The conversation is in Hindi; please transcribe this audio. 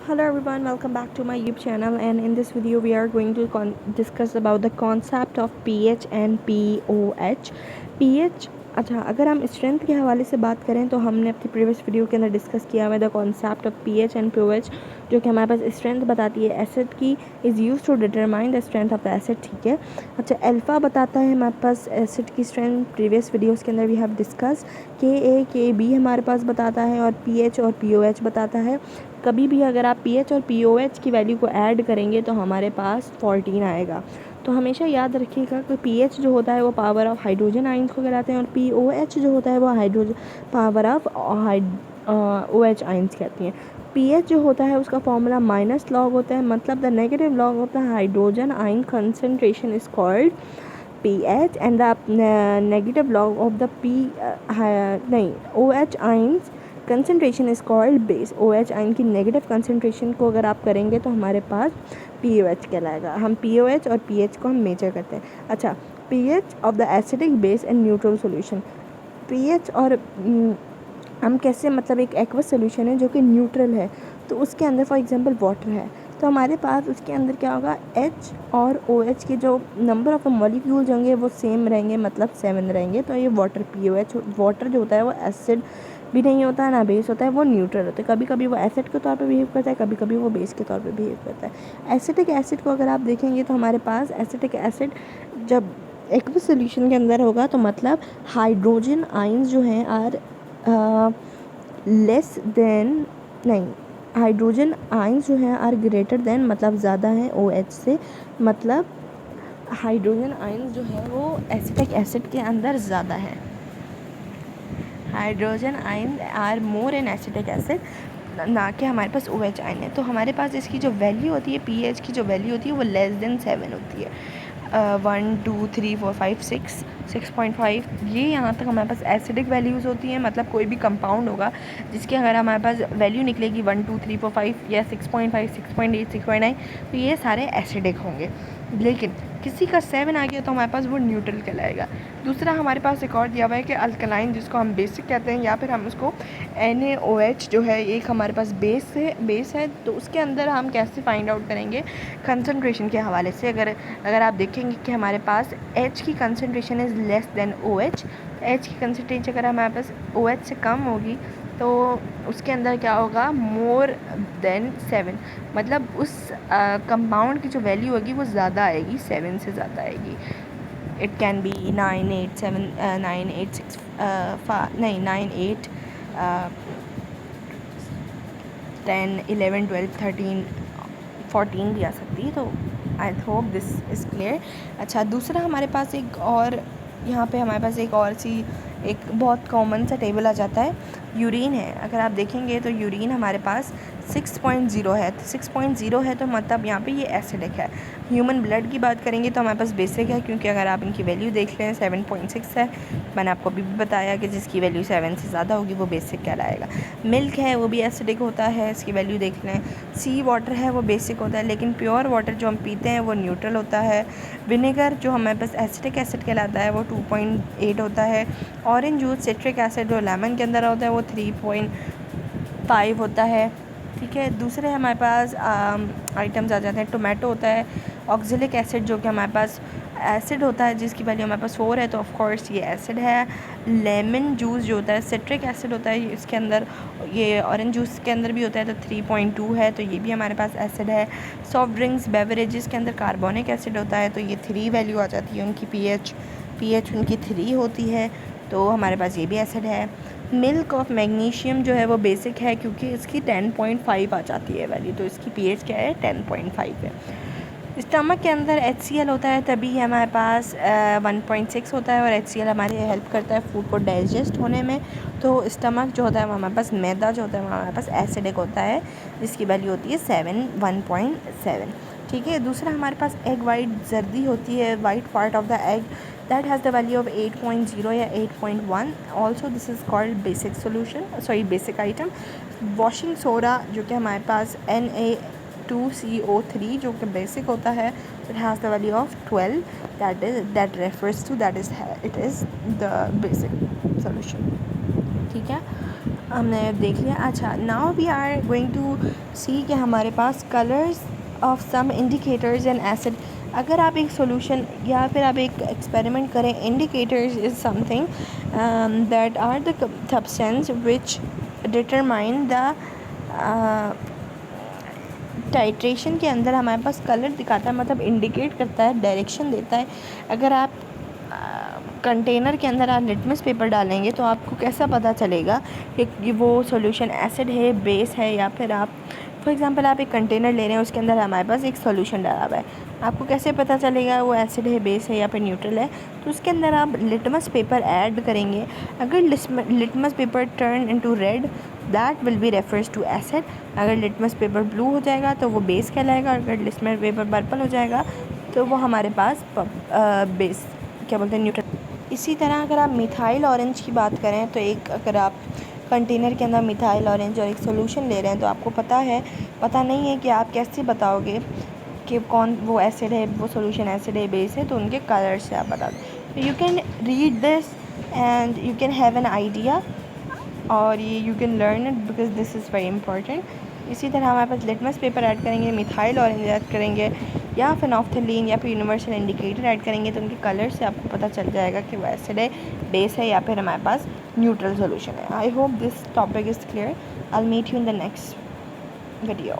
Hello everyone, welcome back to my YouTube channel, and in this video we are going to discuss about the concept of pH and pOH. pH अच्छा, अगर हम स्ट्रेंथ के हवाले से बात करें तो हमने अपनी प्रीवियस वीडियो के अंदर डिस्कस किया हुआ है the concept of pH and pOH, जो कि हमारे पास स्ट्रेंथ बताती है एसिड की, is use to determine the strength of the acid. ठीक है। अच्छा, अल्फ़ा बताता है हमारे पास एसिड की स्ट्रेंथ, प्रीवियस वीडियोस के अंदर we have discuss. K b हमारे पास बताता है, और पीएच और पीओएच बताता है। कभी भी अगर आप पीएच और पीओएच की वैल्यू को ऐड करेंगे तो हमारे पास 14 आएगा। तो हमेशा याद रखिएगा कि पीएच जो होता है वो पावर ऑफ हाइड्रोजन आइंस को कहलाते हैं, और पीओएच जो होता है वो hydrogen power of OH ions कहती हैं। पीएच जो होता है उसका फॉर्मूला माइनस लॉग होता है, मतलब the negative log of the hydrogen आइन concentration is called pH, and the negative log of the OH ions concentration is called base. OH ion की नेगेटिव कंसनट्रेशन को अगर आप करेंगे तो हमारे पास POH कहलाएगा। हम POH और pH को हम मेजर करते हैं। अच्छा, pH of the acidic base and neutral solution. pH और हम कैसे, मतलब एक एक्वस सोल्यूशन है जो कि न्यूट्रल है, तो उसके अंदर फॉर एग्जांपल वाटर है, तो हमारे पास उसके अंदर क्या होगा, H और OH के जो नंबर ऑफ मॉलिक्यूल्स होंगे वो सेम रहेंगे, मतलब 7 रहेंगे। तो ये वाटर POH, वाटर जो होता है वो एसिड भी नहीं होता है ना बेस होता है, वो न्यूट्रल होता है। कभी कभी वो एसिड के तौर पे बिहेव करता है, कभी कभी वो बेस के तौर पे बिहेव करता है। एसिटिक एसिड को अगर आप देखेंगे तो हमारे पास एसिटिक एसिड जब एक्वस सोल्यूशन के अंदर होगा तो मतलब हाइड्रोजन आइंस जो हैं आर लेस देन, नहीं, हाइड्रोजन आइंस जो हैं आर ग्रेटर देन, मतलब ज़्यादा हैं OH से, मतलब हाइड्रोजन आइंस जो है वो एसिटिक एसिड के अंदर ज़्यादा है। Hydrogen ion are more in acetic acid, ना कि हमारे पास OH आइन है। तो हमारे पास इसकी जो वैल्यू होती है, pH की जो वैल्यू होती है वो लेस देन 7 होती है। 1 2 3 4 5 6 6.5, ये यहाँ तक हमारे पास एसिडिक वैल्यूज़ होती हैं। मतलब कोई भी कंपाउंड होगा जिसकी अगर हमारे पास वैल्यू निकलेगी 1 2 3 4 5 या 6.5 6.8 6.9, तो ये सारे एसिडिक होंगे। लेकिन किसी का 7 आ गया तो हमारे पास वो न्यूट्रल कहलाएगा। दूसरा हमारे पास एक और दिया हुआ है कि अल्कलाइन, जिसको हम बेसिक कहते हैं, या फिर हम उसको NaOH जो है एक हमारे पास बेस है। तो उसके अंदर हम कैसे फाइंड आउट करेंगे, कंसंट्रेशन के हवाले से। अगर आप देखेंगे कि हमारे पास H की concentration is less than OH, H की कंसंट्रेशन अगर हमारे पास OH से कम होगी तो उसके अंदर क्या होगा, मोर देन 7, मतलब उस कंपाउंड की जो वैल्यू होगी वो ज़्यादा आएगी, 7 से ज़्यादा आएगी। इट कैन बी 9 8 7 9 8 6 नहीं 9 8 10 11 12 13 14 भी आ सकती है। तो आई होप दिस इज़ क्लियर। अच्छा, दूसरा हमारे पास एक और, यहाँ पे हमारे पास एक और सी एक बहुत कॉमन सा टेबल आ जाता है, यूरिन है। अगर आप देखेंगे तो यूरिन हमारे पास 6.0 है। तो 6.0 है तो मतलब यहाँ पे ये एसिडिक है। ह्यूमन ब्लड की बात करेंगे तो हमारे पास बेसिक है, क्योंकि अगर आप इनकी वैल्यू देख लें 7.6 है। मैंने आपको अभी भी बताया कि जिसकी वैल्यू 7 से ज़्यादा होगी वो बेसिक कहलाएगा। मिल्क है वो भी एसिडिक होता है, इसकी वैल्यू देख लें। सी वाटर है वो बेसिक होता है, लेकिन प्योर वाटर जो हम पीते हैं वो न्यूट्रल होता है। विनेगर जो हमारे पास एसिटिक एसिड कहलाता है वो 2.8 होता है। ऑरेंज जूस सिट्रिक एसिड जो लेमन के अंदर होता है वो 3.5 होता है। ठीक है। दूसरे हमारे पास आइटम्स आ जाते हैं। टोमेटो होता है, ऑक्जेलिक एसिड जो कि हमारे पास एसिड होता है जिसकी वैल्यू हमारे पास 4 है, तो ऑफ कोर्स ये एसिड है। लेमन जूस जो होता है सिट्रिक एसिड होता है इसके अंदर, ये ऑरेंज जूस के अंदर भी होता है, तो 3.2 है, तो ये भी हमारे पास एसिड है। सॉफ्ट ड्रिंक्स बेवरेजेस के अंदर कार्बोनिक एसिड होता है, तो ये 3 वैल्यू आ जाती है उनकी। पीएच उनकी 3 होती है, तो हमारे पास ये भी एसिड है। मिल्क ऑफ मैग्नीशियम जो है वो बेसिक है, क्योंकि इसकी 10.5 आ जाती है वैल्यू, तो इसकी पीएच क्या है, 10.5 है। स्टमक के अंदर HCl होता है, तभी हमारे पास 1.6 होता है, और HCl हमारी हेल्प करता है फूड को डाइजेस्ट होने में। तो स्टमक जो होता है वो हमारे पास, मैदा जो होता है वो हमारे पास एसिडिक होता है, जिसकी वैल्यू होती है 1.7। ठीक है। दूसरा हमारे पास एग वाइट जर्दी होती है, white part of the egg, that has the value of 8.0 या 8.1। Also this is called basic solution, sorry basic item. Washing soda जो कि हमारे पास Na2CO3 जो कि बेसिक होता है, it has the value of 12, that refers to that is it is the basic solution. ठीक है। हमने देख लिया। अच्छा, now we are going to see कि हमारे पास colours of some indicators and acid. अगर आप एक सॉल्यूशन या फिर आप एक एक्सपेरिमेंट करें, indicators is something that are the substance which determine the titration के अंदर हमारे पास कलर दिखाता है, मतलब इंडिकेट करता है, डायरेक्शन देता है। अगर आप कंटेनर के अंदर आप लिटमस पेपर डालेंगे तो आपको कैसा पता चलेगा कि वो सॉल्यूशन एसिड है, बेस है, या फिर आप फॉर एग्जांपल आप एक कंटेनर ले रहे हैं, उसके अंदर हमारे पास एक सॉल्यूशन डाला हुआ है, आपको कैसे पता चलेगा वो एसिड है, बेस है या फिर न्यूट्रल है? तो उसके अंदर आप लिटमस पेपर ऐड करेंगे। अगर litmus paper turn into red, that will be refers to acid. अगर लिटमस पेपर ब्लू हो जाएगा तो वो बेस कहलाएगा। अगर लिटमस पेपर पर्पल हो जाएगा तो वो हमारे पास बेस क्या बोलते हैं, न्यूट्रल। इसी तरह अगर आप मिथाइल ऑरेंज की बात करें तो एक अगर आप कंटेनर के अंदर मिथाइल ऑरेंज और एक सॉल्यूशन ले रहे हैं तो आपको पता नहीं है कि आप कैसे बताओगे कि कौन वो एसिड है, वो सॉल्यूशन एसिड है, बेस है, तो उनके कलर से आप बता दो। You can read this and you can have an idea, और ये you can learn it because this is very important. इसी तरह हमारे पास लिटमस पेपर ऐड करेंगे, मिथाइल ऑरेंज ऐड करेंगे, या फिनोफ्थलीन या फिर यूनिवर्सल इंडिकेटर ऐड करेंगे, तो उनके कलर से आपको पता चल जाएगा कि वो एसिड है, बेस है, या फिर हमारे पास न्यूट्रल सॉल्यूशन है। I hope this topic is clear. I will meet you in the next video.